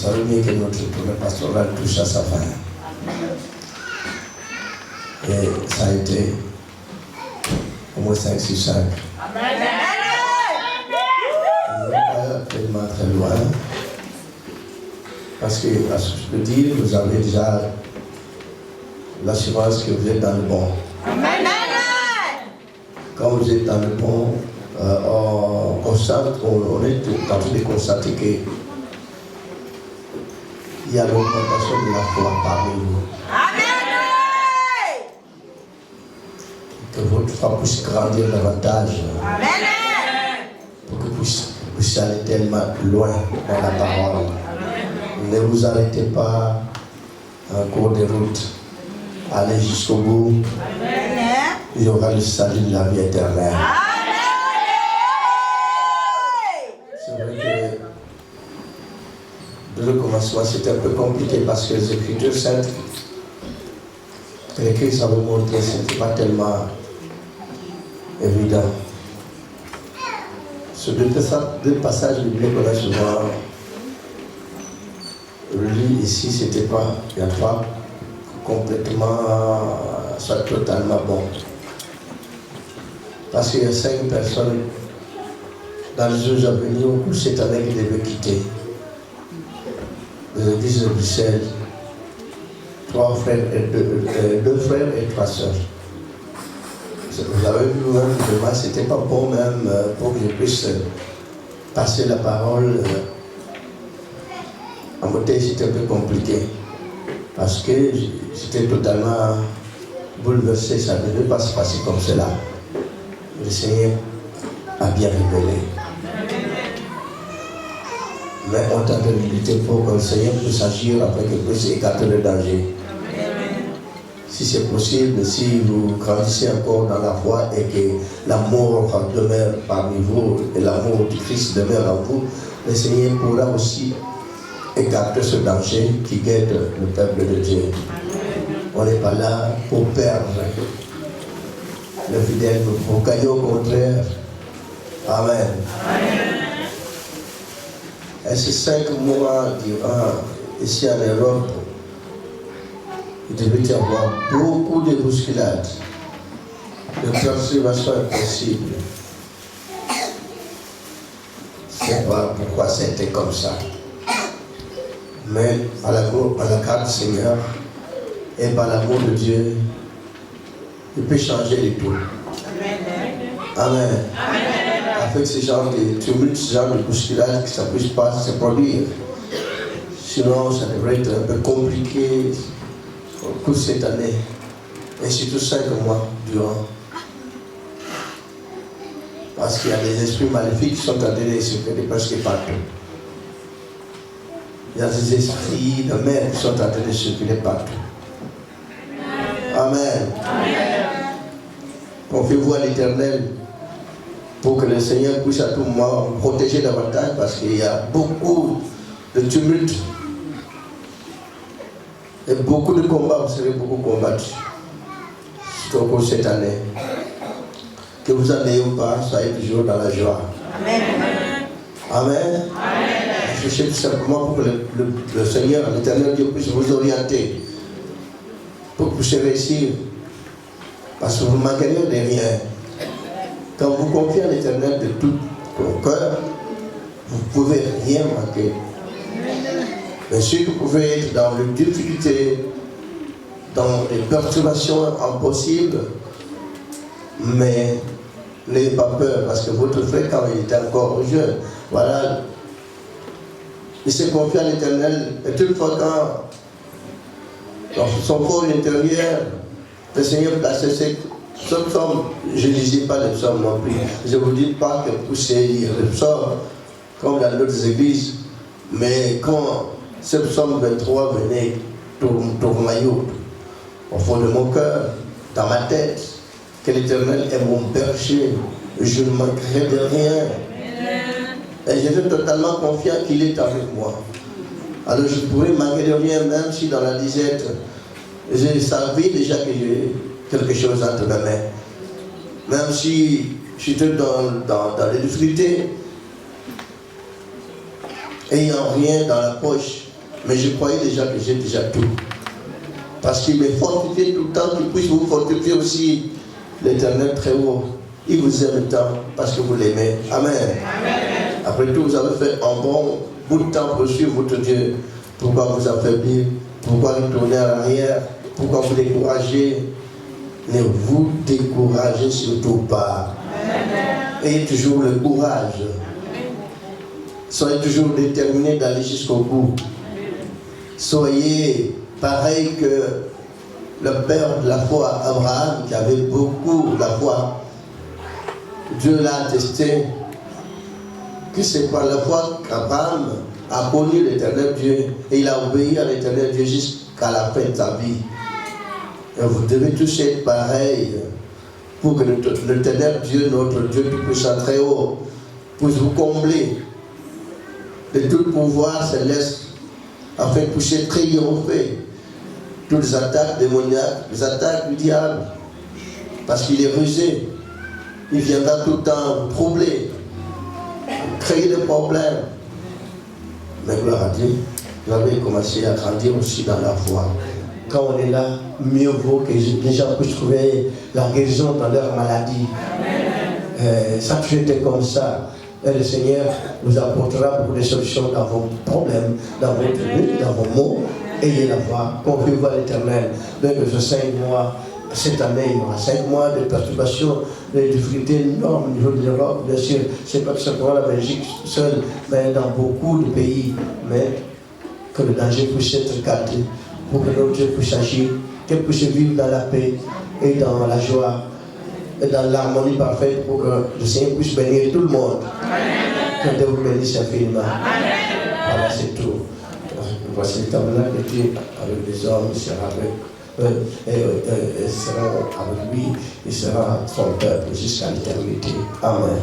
savez bien que notre tournée pastorale touche à sa fin. Et ça a été au moins 5-6 sacs. Amen. On n'est pas tellement très loin. Parce que, à ce que je peux dire, vous avez déjà l'assurance que vous êtes dans le bon. Amen. Quand vous êtes dans le bon, on constate, on est en train de constater qu'il y a l'augmentation de la foi parmi vous. Amen. Que votre foi puisse grandir davantage. Amen. Pour que vous puissiez aller tellement loin dans la parole. Ne vous arrêtez pas en cours de route. Allez jusqu'au bout. Amen. Il y aura le salut de la vie éternelle. C'est vrai que de le commencement c'était un peu compliqué parce que les Écritures saintes, les Christ avaient montré, ce n'était pas tellement évident. Ce deux passages bibliques qu'on a souvent relus ici, c'était pas, il n'y a pas complètement, soit totalement bon. Parce qu'il y a 5 personnes dans les jours à venir au cours cette année qui devaient quitter les églises de Bruxelles. 3 frères et 2 frères et 3 sœurs. Vous avez vu même que moi, c'était pas bon même pour que je puisse passer la parole. En beauté, c'était un peu compliqué. Parce que j'étais totalement bouleversé, ça ne devait pas se passer comme cela. Le Seigneur a bien révélé. Mais on tente de lutter pour que le Seigneur puisse agir afin qu'il puisse écarter le danger. Si c'est possible, si vous grandissez encore dans la foi et que l'amour demeure parmi vous et l'amour du Christ demeure en vous, le Seigneur pourra aussi écarter ce danger qui guette le peuple de Dieu. On n'est pas là pour perdre le fidèle, pour gagner au contraire. Amen. Et ces 5 mois durant, ici en Europe, il devait y avoir beaucoup de bousculades, de transformations impossibles. Je ne sais pas pourquoi c'était comme ça. Mais par la grâce du Seigneur et par l'amour de Dieu, il peut changer les tout. Amen. Afin que ce genre de tumulte, ce genre de bousculade, que ça ne puisse pas se produire. Sinon, ça devrait être un peu compliqué au cours de cette année. Et surtout 5 mois durant. Parce qu'il y a des esprits maléfiques qui sont en train de se faire presque partout. Il y a des esprits de mer qui sont en train de circuler partout. Amen. Confiez-vous à l'Éternel pour que le Seigneur puisse à tout moment vous protéger davantage parce qu'il y a beaucoup de tumultes et beaucoup de combats, vous serez beaucoup combattus. Surtout au cours de cette année. Que vous en ayez ou pas, soyez toujours dans la joie. Amen. Amen. Cherchez tout simplement pour que le Seigneur, l'Éternel Dieu puisse vous orienter pour que vous puissiez réussir. Parce que vous ne manquerez de rien. Quand vous confiez à l'Éternel de tout ton cœur, vous ne pouvez rien manquer. Bien sûr que vous pouvez être dans les difficultés, dans les perturbations impossibles, mais n'ayez pas peur parce que votre frère, quand il était encore jeune, voilà, il s'est confié à l'Éternel et toutefois quand dans son corps intérieur, le Seigneur plaçait ce psaume. Je ne lisais pas le psaume non plus. Je ne vous dis pas que vous puissiez lire le psaume comme dans d'autres églises, mais quand ce psaume 23 venait tournoyer au fond de mon cœur, dans ma tête, que l'Éternel est mon berger, je ne manquerai de rien. Et j'étais totalement confiant qu'il est avec moi. Alors je pourrais manquer de rien, même si dans la disette, je savais déjà que j'ai quelque chose entre mes mains. Même si j'étais dans les difficultés, ayant rien dans la poche, Mais je croyais déjà que j'ai déjà tout. Parce qu'il m'est fortifié tout le temps, qu'il puisse vous fortifier aussi l'Éternel très haut. Il vous aime tant parce que vous l'aimez. Amen. Amen. Après tout, vous avez fait un bon bout de temps pour suivre votre Dieu. Pourquoi vous affaiblir? Pourquoi vous tourner à l'arrière? Pourquoi vous décourager? Ne vous découragez surtout pas. Ayez toujours le courage. Soyez toujours déterminés d'aller jusqu'au bout. Soyez pareil que le père de la foi, Abraham, qui avait beaucoup la foi. Dieu l'a attesté que c'est par la foi qu'Abraham a connu l'Éternel Dieu et il a obéi à l'Éternel Dieu jusqu'à la fin de sa vie. Et vous devez tous être pareils pour que l'Éternel Dieu, notre Dieu Tout-Puissant très haut, puisse vous combler de tout pouvoir céleste afin que vous puissiez triompher toutes les attaques démoniaques, les attaques du diable, parce qu'il est rusé. Il viendra tout le temps vous troubler, créer des problèmes. Mais gloire à Dieu, vous avez commencé à grandir aussi dans la foi. Quand on est là, mieux vaut que les gens puissent trouver la guérison dans leur maladie. Ça a toujours été comme ça. Et le Seigneur vous apportera beaucoup de solutions dans vos problèmes, dans votre vie, dans vos maux. Ayez la foi, confiez-vous à l'Éternel. Donc, ce 5 mois, cette année, il y aura 5 mois de perturbations, de difficultés énormes au niveau de l'Europe. Bien sûr, ce n'est pas simplement la Belgique seule, mais dans beaucoup de pays. Mais que le danger puisse être gardé, pour que notre Dieu puisse agir, qu'il puisse vivre dans la paix et dans la joie, et dans l'harmonie parfaite, pour que le Seigneur puisse bénir tout le monde. Que Dieu vous bénisse infiniment. Voilà, c'est tout. Voici le tabernacle de Dieu avec les hommes, il sera avec sera avec lui, il sera son peuple jusqu'à l'éternité. Amen.